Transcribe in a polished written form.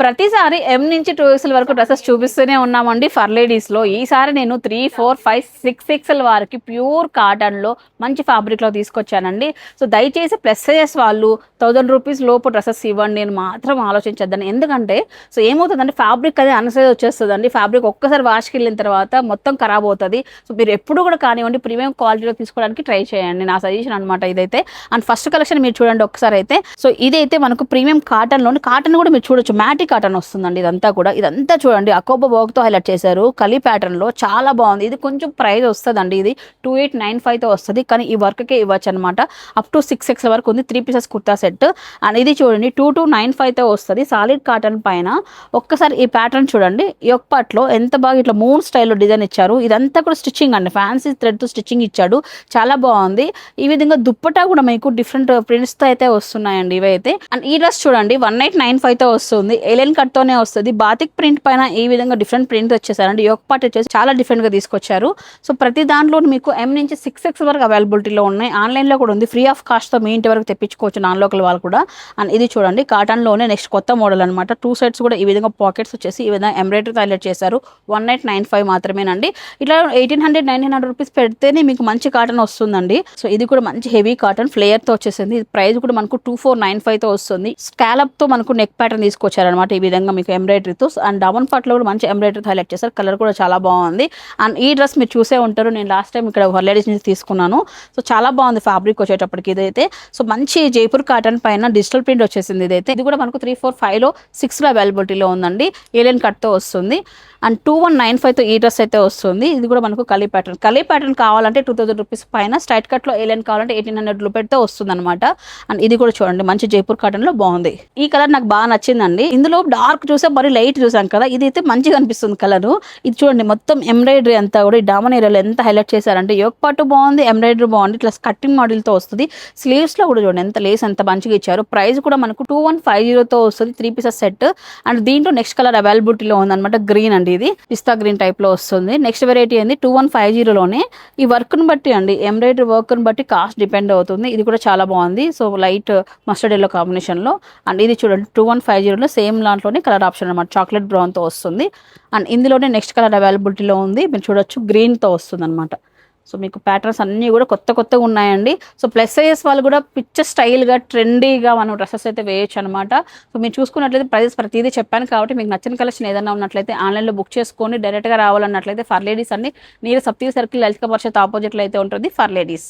ప్రతిసారి ఎం నుంచి 2XL వరకు డ్రెస్సెస్ చూపిస్తూనే ఉన్నామండి ఫర్ లేడీస్లో. ఈసారి నేను 3, 4, 5, 6XL వారికి ప్యూర్ కాటన్లో మంచి ఫ్యాబ్రిక్లో తీసుకొచ్చానండి. సో దయచేసి ప్లస్ సైజెస్ వాళ్ళు 1000 రూపీస్ లోపు డ్రెస్సెస్ ఇవ్వండి నేను మాత్రం ఆలోచించద్దని. ఎందుకంటే సో ఏమవుతుందంటే ఫ్యాబ్రిక్ అది అన్సైజ్ వచ్చేస్తుందండి. ఫ్యాబ్రిక్ ఒక్కసారి వాష్కి వెళ్ళిన తర్వాత మొత్తం ఖరాబ్ అవుతుంది. సో మీరు ఎప్పుడు కూడా కానివ్వండి ప్రీమియం క్వాలిటీలో తీసుకోవడానికి ట్రై చేయండి, నా సజెషన్ అనమాట ఇదైతే. అండ్ ఫస్ట్ కలెక్షన్ మీరు చూడండి ఒకసారి అయితే. సో ఇదైతే మనకు ప్రీమియం కాటన్లోని కాటన్ కూడా మీరు చూడొచ్చు, మ్యాటి కాటన్ వస్తుందండి. ఇదంతా చూడండి అకోబా వర్క్తో హైలైట్ చేశారు కలీ ప్యాటర్న్లో, చాలా బాగుంది. ఇది కొంచెం ప్రైస్ వస్తుందండి, ఇది 2895తో వస్తుంది, కానీ ఈ వర్క్కే ఇవ్వచ్చు అనమాట. అప్ టు 6XL వరకు ఉంది. 3 పీసెస్ కుర్తా సెట్. అండ్ ఇది చూడండి 2295తో వస్తుంది సాలిడ్ కాటన్ పైన. ఒక్కసారి ఈ ప్యాటర్న్ చూడండి, యొక్కట్లో ఎంత బాగా ఇట్లా మూన్ స్టైల్లో డిజైన్ ఇచ్చారు. ఇదంతా కూడా స్టిచ్చింగ్ అండి, ఫ్యాన్సీ థ్రెడ్తో స్టిచ్చింగ్ ఇచ్చాడు, చాలా బాగుంది. ఈ విధంగా దుప్పటా కూడా మీకు డిఫరెంట్ ప్రింట్స్తో అయితే వస్తున్నాయండి ఇవైతే. అండ్ ఈ డ్రెస్ చూడండి 1895తో వస్తుంది, ఏలియన్ కట్తోనే వస్తుంది. బాతిక్ ప్రింట్ పైన ఈ విధంగా డిఫరెంట్ ప్రింట్ వచ్చేసారండి. యోక్ పార్ట్ వచ్చేసి చాలా డిఫరెంట్గా తీసుకొచ్చారు. సో ప్రతి దాంట్లో మీకు ఎం నుంచి 6XL వరకు అవైలబిలిటీలో ఉన్నాయి. ఆన్లైన్లో కూడా ఉంది, ఫ్రీ ఆఫ్ కాస్ట్తో మీ ఇంటి వరకు తెప్పించుకోవచ్చు నాన్ లోకల్ వాళ్ళు కూడా. అండ్ ఇది చూడండి కాటన్లోనే నెక్స్ట్ కొత్త మోడల్ అనమాట. 2 సైడ్స్ కూడా ఈ విధంగా పాకెట్స్ వచ్చేసి ఈ విధంగా ఎంబ్రాయిడరీ హైలైట్ చేశారు. 1895 మాత్రమేనండి. ఇట్లా 1800, 1900 రూపీస్ పెడితేనే మీకు మంచి కాటన్ వస్తుందండి. సో ఇది కూడా మంచి హెవీ కాటన్ ఫ్లేయర్తో వచ్చేసింది. ప్రైస్ కూడా మనకు 2495తో వస్తుంది. స్కాలప్తో మనకు నెక్ ప్యాటర్న్ తీసుకొచ్చారనమాట ఈ విధంగా మీకు ఎంబ్రాయిడరీతో. అండ్ డబన్ పార్ట్లో కూడా మంచి ఎంబ్రాయిడరీ హైలైట్ చేశారు, కలర్ కూడా చాలా బాగుంది. అండ్ ఈ డ్రెస్ మీరు చూసే ఉంటారు, నేను లాస్ట్ టైం ఇక్కడ లేడీస్ నుంచి తీసుకున్నాను. సో చాలా బాగుంది ఫ్యాబ్రిక్ వచ్చేటప్పటికి ఇదైతే. సో మంచి జైపూర్ కాటన్ పైన డిజిటల్ ప్రింట్ వచ్చేసింది ఇదైతే. ఇది కూడా మనకు 3, 4, 5లో 6లో అవైలబిలిటీలో ఉందండి. ఏలియన్ కట్తో వస్తుంది. అండ్ 2195తో ఈ డ్రెస్ అయితే వస్తుంది. ఇది కూడా మనకు కలీ ప్యాటర్న్ కావాలంటే 2000 రూపీస్ పైన, స్ట్రైట్ కట్లో ఏలియన్ కావాలంటే 1800 రూపాయలతో వస్తుంది అనమాట. అండ్ ఇది కూడా చూడండి మంచి జైపూర్ కాటన్లో బాగుంది. ఈ కలర్ నాకు బాగా నచ్చిందండి. ఇందులో డార్క్ చూసా మరి లైట్ చూసాం కదా, ఇది అయితే మంచిగా అనిపిస్తుంది కలరు. ఇది చూడండి మొత్తం ఎంబ్రాయిడరీ అంతా కూడా ఈ డామన్ ఏరియాలో ఎంత హైలైట్ చేశారంటే యోక్ పాటు బాగుంది, ఎంబ్రాయిడరీ బాగుంది, ఇట్లా కట్టింగ్ మోడల్తో వస్తుంది. స్లీవ్స్లో కూడా చూడండి ఎంత లేస్ ఎంత మంచిగా ఇచ్చారు. ప్రైస్ కూడా మనకు 2150తో వస్తుంది 3 పీసెస్ సెట్. అండ్ దీంట్లో నెక్స్ట్ కలర్ అవైలబిలిటీలో ఉందన్నమాట, గ్రీన్ అండి. ఇది పిస్తా గ్రీన్ టైప్లో వస్తుంది. నెక్స్ట్ వెరైటీ ఏంది 2150లోనే. ఈ వర్క్ను బట్టి అండి ఎంబ్రాయిడరీ వర్క్ను బట్టి కాస్ట్ డిపెండ్ అవుతుంది. ఇది కూడా చాలా బాగుంది. సో లైట్ మస్టర్డ్ ఎల్లో కాంబినేషన్లో. అండ్ ఇది చూడండి 2150లో సేమ్ దాంట్లోనే కలర్ ఆప్షన్ అనమాట, చాక్లెట్ బ్రౌన్తో వస్తుంది. అండ్ ఇందులోనే నెక్స్ట్ కలర్ అవైలబిలిటీలో ఉంది, మీరు చూడొచ్చు గ్రీన్తో వస్తుంది అనమాట. సో మీకు ప్యాటర్న్స్ అన్నీ కూడా కొత్తగా ఉన్నాయండి. సో ప్లస్ సైజెస్ వాళ్ళు కూడా పిక్చర్ స్టైల్గా ట్రెండీగా మనం డ్రెస్సెస్ అయితే వేయచ్చు అనమాట. సో మీరు చూసుకున్నట్లయితే ప్రైజెస్ ప్రతిదీ చెప్పాను కాబట్టి మీకు నచ్చిన కలెక్షన్ ఏదైనా ఉన్నట్లయితే ఆన్లైన్లో బుక్ చేసుకొని డైరెక్ట్గా రావాలన్నట్లయితే ఫర్ లేడీస్ అండి, నీరు సప్తీ సర్కిల్ లలిత పరిషత్ ఆపోజిట్లో అయితే ఉంటుంది ఫర్ లేడీస్.